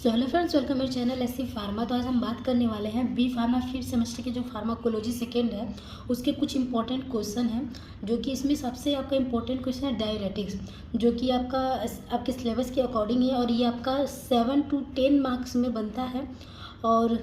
So hello friends, welcome मेरे channel SC pharma. तो आज हम बात करने वाले हैं बी फार्मा फिफ्थ सेमेस्टर के जो फार्माकोलॉजी सेकेंड है उसके कुछ इंपॉर्टेंट क्वेश्चन हैं। जो कि इसमें सबसे आपका इंपॉर्टेंट क्वेश्चन है डायरेटिक्स, जो कि आपके सिलेबस के अकॉर्डिंग है और ये आपका 7 to 10 मार्क्स में बनता है। और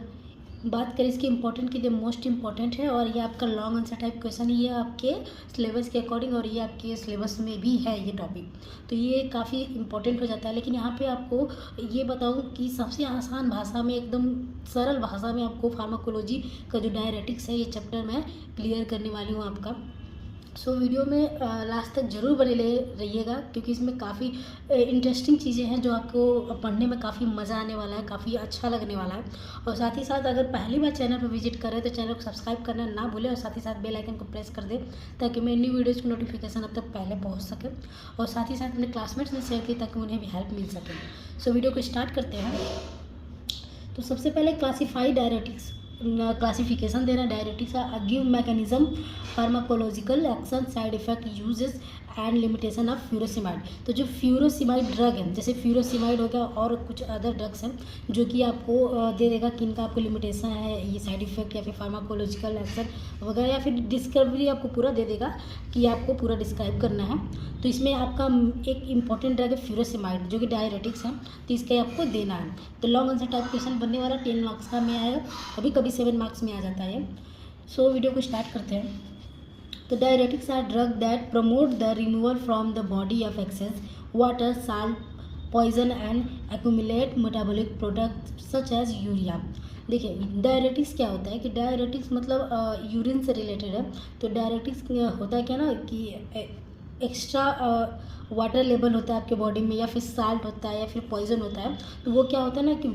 बात करें इसके इंपॉर्टेंट के लिए मोस्ट इंपॉर्टेंट है और ये आपका लॉन्ग आंसर टाइप क्वेश्चन है। ये आपके सिलेबस के अकॉर्डिंग और ये आपके सिलेबस में भी है ये टॉपिक, तो ये काफ़ी इंपॉर्टेंट हो जाता है। लेकिन यहाँ पे आपको ये बताऊँ कि सबसे आसान भाषा में, एकदम सरल भाषा में आपको फार्माकोलॉजी का जो डायरेटिक्स है ये चैप्टर मैं क्लियर करने वाली हूँ आपका। सो वीडियो में लास्ट तक ज़रूर बने रहिएगा, क्योंकि इसमें काफ़ी इंटरेस्टिंग चीज़ें हैं जो आपको पढ़ने में काफ़ी मज़ा आने वाला है, काफ़ी अच्छा लगने वाला है। और साथ ही साथ अगर पहली बार चैनल पर विजिट कर रहे हैं तो चैनल को सब्सक्राइब करना ना भूलें और साथ ही साथ बेल आइकन को प्रेस कर दें ताकि मेरी न्यू वीडियोज़ की नोटिफिकेशन अब तक पहले पहुँच सके और साथ ही साथ अपने क्लासमेट्स में शेयर किए ताकि उन्हें भी हेल्प मिल सके। सो वीडियो को स्टार्ट करते हैं। तो सबसे पहले क्लासीफाई डायरेटिक्स, क्लासिफिकेशन देना डायरेटिक्स का। Give mechanism, pharmacological action, side effect, uses and limitation of furosemide. तो जो फ्यूरोसिमाइड ड्रग है, जैसे फ्यूरोसिमाइड हो गया और कुछ अदर ड्रग्स हैं जो कि आपको दे देगा कि इनका आपको लिमिटेशन है, ये साइड इफेक्ट या फिर फार्माकोलॉजिकल एक्शन वगैरह, या फिर डिस्कवरी आपको पूरा दे देगा कि आपको पूरा डिस्क्राइब करना है। तो इसमें आपका एक इंपॉर्टेंट ड्रग है फ्यूरोसिमाइड जो कि डायरेटिक्स है, तो इसका आपको देना है। तो लॉन्ग आंसर टाइप क्वेश्चन बनने वाला 10 मार्क्स का में आएगा, कभी कभी 7 मार्क्स में आ जाता है। सो वीडियो को स्टार्ट करते हैं। तो diuretics are drug that promote the removal from the body of excess water, salt, poison and accumulate metabolic product such as urea. देखिए डायरेटिक्स क्या होता है कि डायरेटिक्स मतलब यूरिन से रिलेटेड है। तो डायरेटिक्स होता है क्या ना कि एक्स्ट्रा वाटर लेवल होता है आपके बॉडी में, या फिर साल्ट होता है या फिर पॉइजन होता है। तो वो क्या होता है ना कि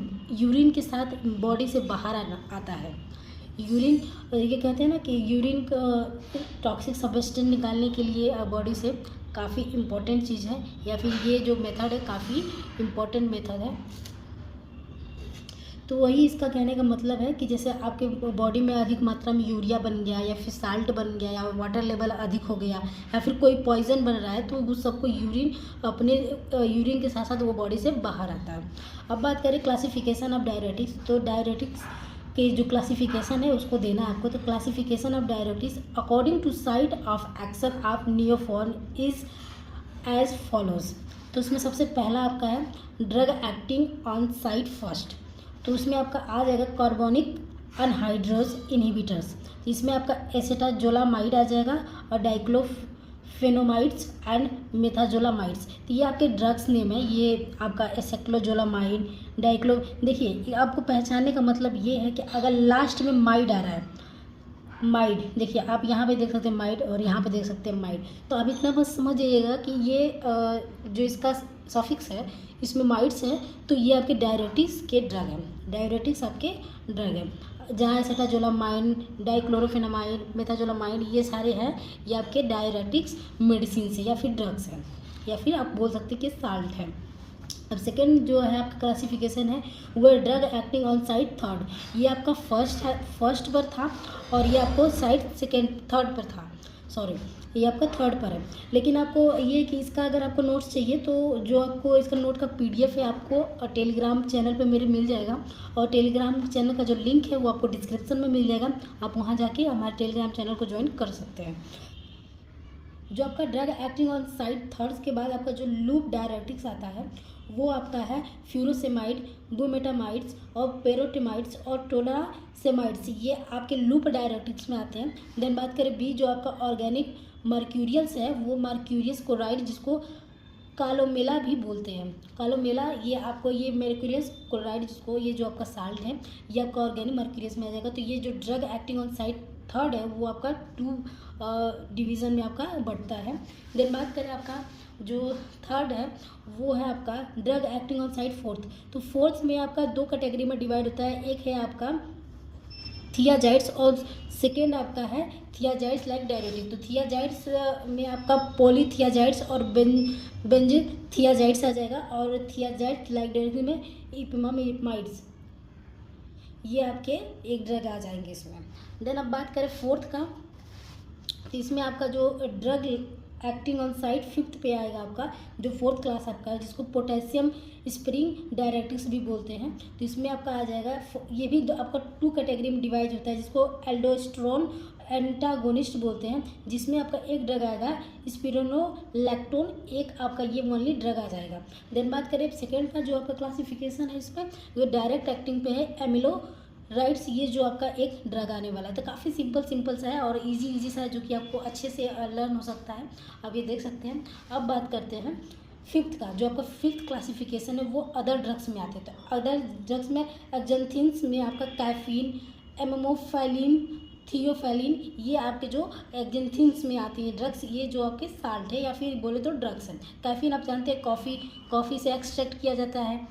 यूरिन के साथ बॉडी से बाहर आता है। यूरिन, ये कहते हैं ना कि यूरिन का टॉक्सिक सब्सटेंस निकालने के लिए बॉडी से काफ़ी इम्पोर्टेंट चीज़ है, या फिर ये जो मेथड है काफ़ी इम्पोर्टेंट मेथड है। तो वही इसका कहने का मतलब है कि जैसे आपके बॉडी में अधिक मात्रा में यूरिया बन गया या फिर साल्ट बन गया या वाटर लेवल अधिक हो गया या फिर कोई पॉइजन बन रहा है, तो उस सबको यूरिन के साथ साथ वो बॉडी से बाहर आता है। अब बात करें क्लासिफिकेशन ऑफ डायरेटिक्स। तो डायरेटिक्स के जो क्लासिफिकेशन है उसको देना है आपको। तो classification of diuretics according to site of action of nephron is as follows. तो उसमें सबसे पहला आपका है drug acting on site first. तो उसमें आपका आ जाएगा कार्बोनिक अनहाइड्रोज इनहिबिटर्स। इसमें आपका एसेटाजोलामाइड आ जाएगा और डाइक्लोफेनोमाइड्स एंड मेथाजोलामाइड्स। तो ये आपके ड्रग्स नेम है। ये आपका एसेक्लोजोलामाइड, देखिए आपको पहचानने का मतलब ये है कि अगर लास्ट में माइड आ रहा है, माइड, देखिए आप यहाँ पे देख सकते हैं माइड और यहाँ पे देख सकते हैं माइड। तो आप इतना बस समझ जाइएगा कि ये जो इसका सफिक्स है इसमें माइड्स है, तो ये आपके डायरेटिक्स के ड्रग हैं। डायरेटिक्स आपके ड्रग हैं। जहाँ एसेटाजोलामाइड, डाइक्लोरोफेनामाइड, मेथाजोलामाइड ये सारे हैं, ये आपके डायरेटिक्स मेडिसिन से या फिर ड्रग्स हैं, या फिर आप बोल सकते हैं कि साल्ट है। अब सेकेंड जो है आपका क्लासिफिकेशन है वो drug acting on site third. ये आपका फर्स्ट पर था और ये आपको साइट थर्ड पर था, सॉरी ये आपका थर्ड पर है। लेकिन आपको ये कि इसका अगर आपको नोट्स चाहिए तो जो आपको इसका नोट का PDF है आपको टेलीग्राम चैनल पे मेरे मिल जाएगा, और टेलीग्राम चैनल का जो लिंक है वो आपको डिस्क्रिप्शन में मिल जाएगा। आप वहाँ जाके हमारे टेलीग्राम चैनल को ज्वाइन कर सकते हैं। जो आपका drug acting on site thirds के बाद आपका जो लूप डायरेटिक्स आता है वो आपका है फ्यूरोसेमाइड, बुमेटामाइड्स और पेरोटिमाइड्स और टोलासेमाइड्स। ये आपके लूप डायरेटिक्स में आते हैं। देन बात करें बी, जो आपका ऑर्गेनिक मर्क्यूरियल्स है, वो मर्क्यूरियस क्लोराइड जिसको कालोमेला भी बोलते हैं। कालोमेला ये आपको ये मर्क्यूरियस क्लोराइड जिसको ये जो आपका साल्ट है ये आपका ऑर्गेनिक मर्क्यूरियस में आ जाएगा। तो ये जो drug acting on site third है वो आपका 2 डिवीज़न में आपका बढ़ता है। देन बात करें आपका जो थर्ड है वो है आपका drug acting on site fourth. तो फोर्थ में आपका 2 कैटेगरी में डिवाइड होता है। एक है आपका थियाजाइड्स और सेकेंड आपका है थियाजाइड्स लाइक डायरेटिक। तो थियाजाइड्स में आपका पॉलीथियाजाइड्स और बेंजथियाजाइड्स आ जाएगा, और थियाजाइड्स लाइक डायरेटिक में इपिमामाइड्स, ये आपके एक ड्रग आ जाएंगे इसमें। देन अब बात करें फोर्थ का, तो इसमें आपका जो drug acting on site 5th पे आएगा आपका, जो 4th क्लास आपका है, जिसको पोटेशियम स्प्रिंग डायरेक्टिक्स भी बोलते हैं। तो इसमें आपका आ जाएगा, ये भी आपका 2 कैटेगरी में डिवाइड होता है, जिसको एल्डोस्टेरोन एंटागोनिस्ट बोलते हैं, जिसमें आपका एक ड्रग आएगा स्पिरोनोलैक्टोन, एक आपका ये ओनली ड्रग आ जाएगा। देन बात करें सेकेंड का, जो आपका क्लासिफिकेशन है इसमें, जो डायरेक्ट एक्टिंग पे है एमिलो राइट्स, ये जो आपका एक ड्रग आने वाला है। तो काफ़ी सिंपल सा है और इजी सा है, जो कि आपको अच्छे से लर्न हो सकता है, आप ये देख सकते हैं। अब बात करते हैं 5th का, जो आपका 5th क्लासिफिकेशन है वो अदर ड्रग्स में आते हैं। तो अदर ड्रग्स में एक्जेंथिन्स में आपका कैफीन, एमोफाइलिन, थियोफैलिन, ये आपके जो एक्जेंथिन्स में आती हैं ड्रग्स, ये जो आपके साल्ट है या फिर बोले तो ड्रग्स हैं। कैफीन आप जानते हैं कॉफ़ी से एक्सट्रैक्ट किया जाता है,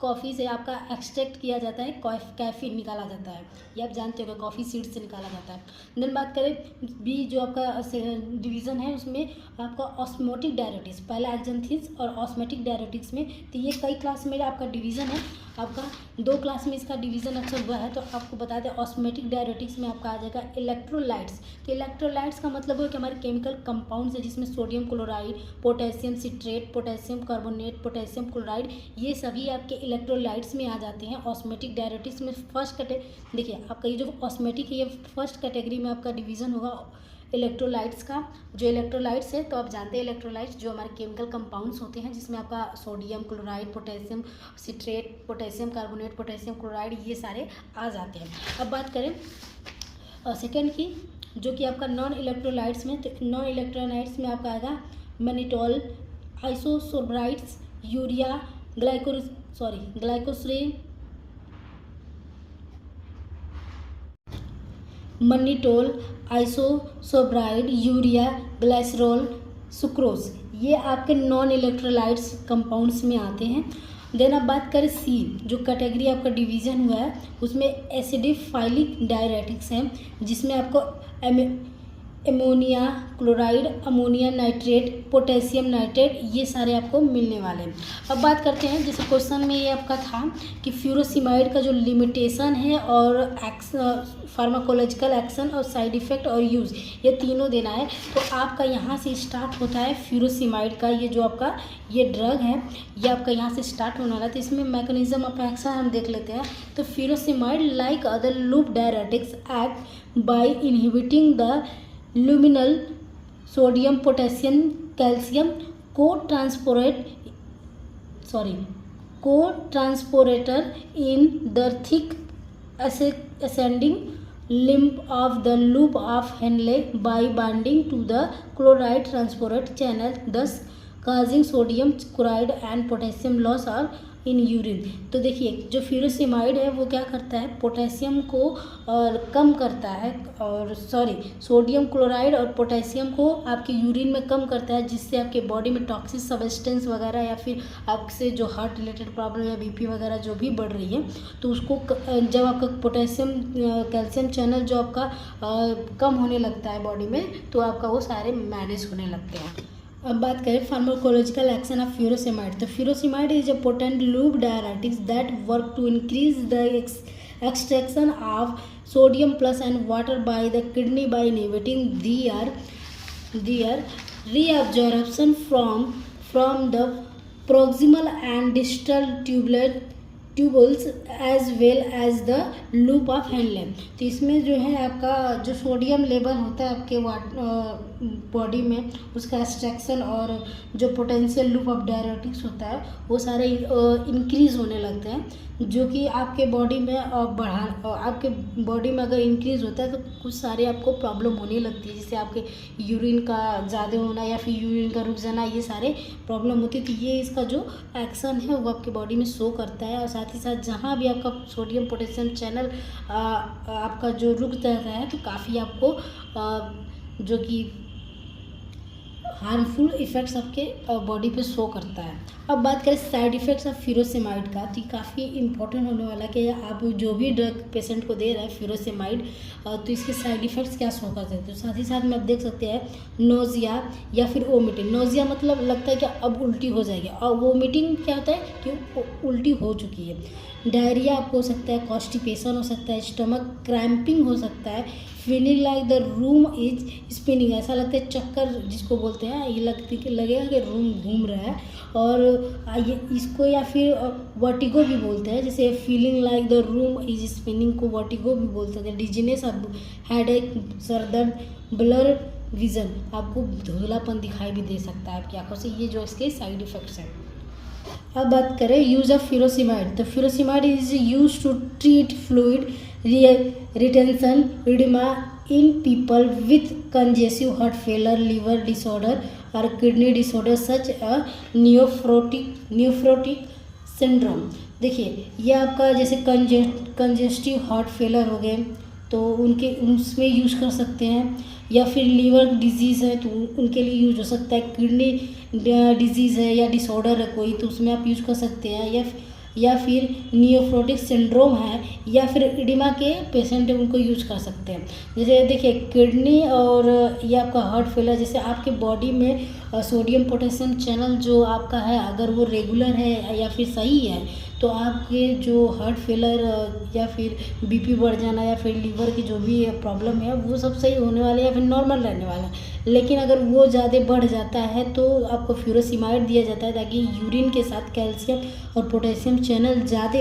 कॉफ़ी से आपका एक्सट्रैक्ट किया जाता है, कैफीन निकाला जाता है, ये आप जानते हो, कॉफ़ी सीड्स से निकाला जाता है। देन बात करें बी, जो आपका डिवीज़न है उसमें आपका ऑस्मोटिक डायरेटिक्स, पहला एक्जेंथिन्स और ऑस्मोटिक डायरेटिक्स में। तो ये कई क्लास में आपका डिवीज़न है, आपका 2 क्लास में इसका डिवीज़न अच्छा हुआ है। तो आपको बता दें ऑस्मोटिक डायरेटिक्स में आपका आ जाएगा इलेक्ट्रोलाइट्स। तो इलेक्ट्रोलाइट्स का मतलब है कि हमारे केमिकल कंपाउंड्स है, जिसमें sodium chloride, potassium citrate, potassium carbonate, potassium chloride, ये सभी आपके इलेक्ट्रोलाइट्स में आ जाते हैं ऑस्मोटिक डायरेटिक्स में। फर्स्ट देखिए आपका ये जो ऑस्मोटिक है, ये फर्स्ट कैटेगरी में आपका डिवीज़न होगा इलेक्ट्रोलाइट्स का। जो इलेक्ट्रोलाइट्स है, तो आप जानते हैं इलेक्ट्रोलाइट्स जो हमारे केमिकल कंपाउंड्स होते हैं, जिसमें आपका sodium chloride, potassium citrate, potassium carbonate, potassium chloride, ये सारे आ जाते हैं। अब बात करें सेकेंड की, जो कि आपका नॉन इलेक्ट्रोलाइट्स में। तो नॉन इलेक्ट्रोलाइट्स में आपका आएगा mannitol, isosorbides, urea, glycerin, mannitol, isosorbide, urea, glycerol, sucrose, ये आपके नॉन इलेक्ट्रोलाइट्स कंपाउंड्स में आते हैं। देन अब बात करें सी, जो कैटेगरी आपका डिवीज़न हुआ है उसमें एसिडिफाइलिक डायरेटिक्स है, जिसमें आपको ammonia chloride, ammonia nitrate, potassium nitrate, ये सारे आपको मिलने वाले हैं। अब बात करते हैं, जैसे क्वेश्चन में ये आपका था कि फ्यूरोसिमाइड का जो लिमिटेशन है और फार्माकोलॉजिकल एक्शन और साइड इफ़ेक्ट और यूज़, ये तीनों देना है। तो आपका यहाँ से स्टार्ट होता है फ्यूरोसिमाइड का, ये जो आपका ये ड्रग है, ये आपका यहाँ से स्टार्ट होने वाला है। तो इसमें मैकेनिज्म ऑफ एक्शन हम देख लेते हैं। तो furosemide like other loop diuretics act by inhibiting the luminal sodium potassium calcium co-transporter in the thick ascending limb of the loop of Henle by binding to the chloride transporter channel, thus causing sodium chloride and potassium loss or in urine. तो देखिए जो furosemide है वो क्या करता है, potassium को कम करता है, और सोडियम क्लोराइड और पोटेशियम को आपके यूरिन में कम करता है, जिससे आपके बॉडी में टॉक्सिक सब्सटेंस वगैरह या फिर आपसे जो हार्ट रिलेटेड प्रॉब्लम या बीपी वगैरह जो भी बढ़ रही है, तो उसको जब आपका पोटेशियम कैल्शियम चैनल जो आपका कम होने लगता है बॉडी में, तो आपका वो सारे मैनेज होने लगते हैं। अब बात करें फार्माकोलॉजिकल एक्शन ऑफ फ्यूरोसिमाइड। तो furosemide is a potent loop diuretics that work to increase the extraction of sodium plus and water by the kidney by inhibiting their reabsorption from the proximal and distal tubules as well as the loop of Henle। तो इसमें जो है आपका जो sodium level होता है आपके body में, उसका एक्सट्रैक्शन और जो पोटेंशियल लूप ऑफ डायरेटिक्स होता है वो सारे इंक्रीज़ होने लगते हैं, जो कि आपके बॉडी में आपके बॉडी में अगर इंक्रीज़ होता है तो कुछ सारे आपको प्रॉब्लम होने लगती है, जैसे आपके यूरिन का ज़्यादा होना या फिर यूरिन का रुक जाना, ये सारे प्रॉब्लम होती है। तो ये इसका जो एक्शन है वो आपके बॉडी में शो करता है, और साथ ही साथ जहाँ भी आपका सोडियम पोटेशियम चैनल आपका जो रुक जाता है तो काफ़ी आपको जो कि हार्मफुल इफ़ेक्ट्स आपके बॉडी पे शो करता है। अब बात करें साइड इफ़ेक्ट्स ऑफ फ्यूरोसिमाइड का, तो काफ़ी इंपॉर्टेंट होने वाला है कि आप जो भी ड्रग पेशेंट को दे रहे हैं फ्यूरोसिमाइड, तो इसके साइड इफ़ेक्ट्स क्या शो करते हैं। तो साथ ही साथ में आप देख सकते हैं नोज़िया या फिर वोमिटिंग। नोज़िया मतलब लगता है कि अब उल्टी हो जाएगी, और वोमिटिंग क्या होता है कि उल्टी हो चुकी है। डायरिया आपको हो सकता है, कॉन्स्टिपेशन हो सकता है, स्टमक क्रैम्पिंग हो सकता है, feeling like the room is spinning, ऐसा लगता है चक्कर जिसको बोलते हैं, ये लगेगा कि रूम घूम रहा है। और ये इसको या फिर वर्टिगो भी बोलते हैं, जैसे feeling like the room is spinning को वर्टिगो भी बोलते हैं। डिजीनेस, हेडेक, सरदर्द, ब्लर विजन, आपको धुंधलापन दिखाई भी दे सकता है आपकी आंखों से, ये जो इसके साइड इफ़ेक्ट्स हैं। अब बात करें यूज ऑफ फ्यूरोसिमाइड, तो furosemide is use to treat fluid retention edema in people with congestive heart failure, liver disorder और kidney disorder such a nephrotic syndrome. देखिए ये आपका जैसे कंजेस्टिव हार्ट फेलर हो गए तो उसमें यूज कर सकते हैं, या फिर लीवर डिजीज़ है तो उनके लिए यूज हो सकता है, किडनी डिजीज़ है या डिसऑर्डर है कोई तो उसमें आप यूज कर सकते हैं, या फिर नियोफ्रोटिक सिंड्रोम है या फिर इडिमा के पेशेंट है उनको यूज कर सकते हैं। जैसे देखिए किडनी और ये आपका हार्ट फेलर, जैसे आपके बॉडी में सोडियम पोटेशियम चैनल जो आपका है अगर वो रेगुलर है या फिर सही है तो आपके जो हार्ट फेलर या फिर बीपी बढ़ जाना या फिर लीवर की जो भी प्रॉब्लम है वो सब सही होने वाले या फिर नॉर्मल रहने वाला है। लेकिन अगर वो ज़्यादा बढ़ जाता है तो आपको फ्यूरोसिमाइड दिया जाता है ताकि यूरिन के साथ कैल्शियम और पोटेशियम चैनल ज़्यादा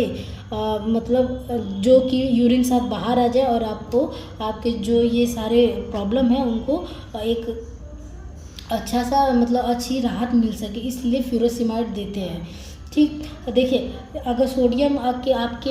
मतलब जो कि यूरिन साथ बाहर आ जाए और आपको आपके जो ये सारे प्रॉब्लम है उनको एक अच्छा सा मतलब अच्छी राहत मिल सके, इसलिए फ्यूरोसिमाइड देते हैं। ठीक, देखिए अगर सोडियम आपके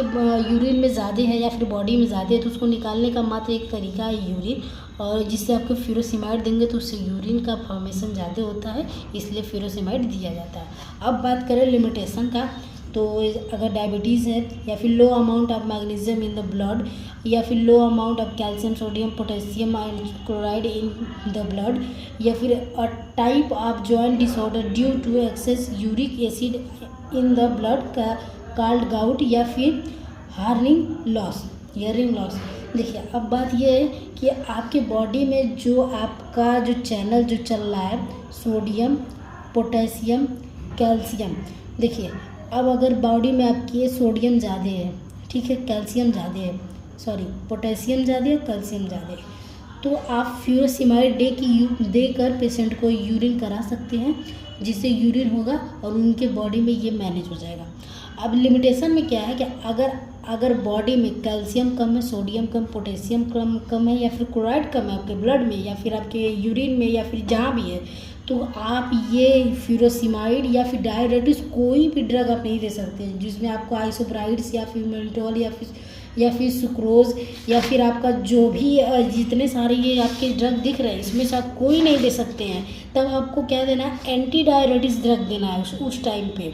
यूरिन में ज़्यादा है या फिर बॉडी में ज़्यादा है तो उसको निकालने का मात्र एक तरीका है यूरिन, और जिससे आपको फ्यूरोसिमाइड देंगे तो उससे यूरिन का फॉर्मेशन ज़्यादा होता है, इसलिए फ्यूरोसिमाइड दिया जाता है। अब बात करें लिमिटेशन का, तो अगर डायबिटीज़ है या फिर low amount of magnesium in the blood या फिर low amount of calcium sodium potassium and chloride in the blood, या फिर a type of joint disorder due to excess uric acid in the blood called gout, या फिर hearing loss. देखिए अब बात ये है कि आपके बॉडी में जो आपका जो चैनल जो चल रहा है सोडियम पोटेशियम कैल्शियम, देखिए अब अगर बॉडी में आपकी सोडियम ज़्यादा है, ठीक है, कैल्शियम ज़्यादा है, सॉरी पोटेशियम ज़्यादा है कैल्शियम ज़्यादा है, तो आप फ्यूरोसिमाइड देकर पेशेंट को यूरिन करा सकते हैं, जिससे यूरिन होगा और उनके बॉडी में ये मैनेज हो जाएगा। अब लिमिटेशन में क्या है कि अगर बॉडी में कैल्शियम कम है, सोडियम कम, पोटेशियम कम है या फिर क्लोराइड कम है आपके ब्लड में या फिर आपके यूरिन में या फिर जहाँ भी है, तो आप ये फ्यूरोसिमाइड या फिर डायरेटिक्स कोई भी ड्रग आप नहीं दे सकते हैं जिसमें आपको आइसोब्राइड्स या फिर मेल्टोल या फिर सुक्रोज या फिर आपका जो भी जितने सारे ये आपके ड्रग दिख रहे हैं इसमें से आप कोई नहीं दे सकते हैं। तब आपको क्या देना है, एंटी डायरेटिक्स ड्रग देना है उस टाइम पे।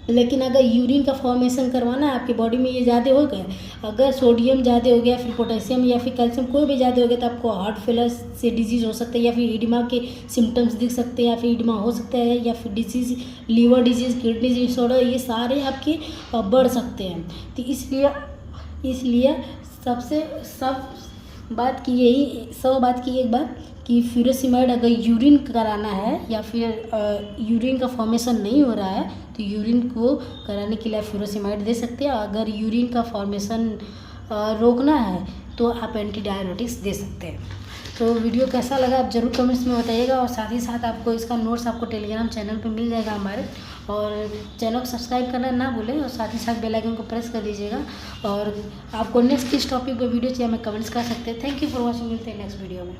लेकिन अगर यूरिन का फॉर्मेशन करवाना है आपकी बॉडी में ये ज़्यादा हो गए, अगर सोडियम ज़्यादा हो गया फिर पोटेशियम या फिर कैल्शियम कोई भी ज़्यादा हो गया तो आपको हार्ट फेलर से डिजीज़ हो सकता है या फिर इडिमा के सिम्टम्स दिख सकते हैं या फिर इडिमा हो सकता है या फिर disease liver disease kidney disorder ये सारे आपके बढ़ सकते हैं। तो इसलिए सब बात की एक बात कि फ्यूरोसिमाइड अगर यूरिन कराना है या फिर यूरिन का फॉर्मेशन नहीं हो रहा है तो यूरिन को कराने के लिए आप फ्यूरोसिमाइड दे सकते हैं। अगर यूरिन का फॉर्मेशन रोकना है तो आप एंटी डायरेटिक्स दे सकते हैं। तो वीडियो कैसा लगा आप ज़रूर कमेंट्स में बताइएगा, और साथ ही साथ आपको इसका नोट्स आपको टेलीग्राम चैनल पे मिल जाएगा हमारे, और चैनल को सब्सक्राइब करना ना भूलें और साथ ही साथ बेल आइकन को प्रेस कर दीजिएगा। और आपको नेक्स्ट किस टॉपिक पर वीडियो चाहिए हमें कमेंट्स कर सकते हैं। थैंक यू फॉर वॉचिंग, मिलते हैं नेक्स्ट वीडियो में।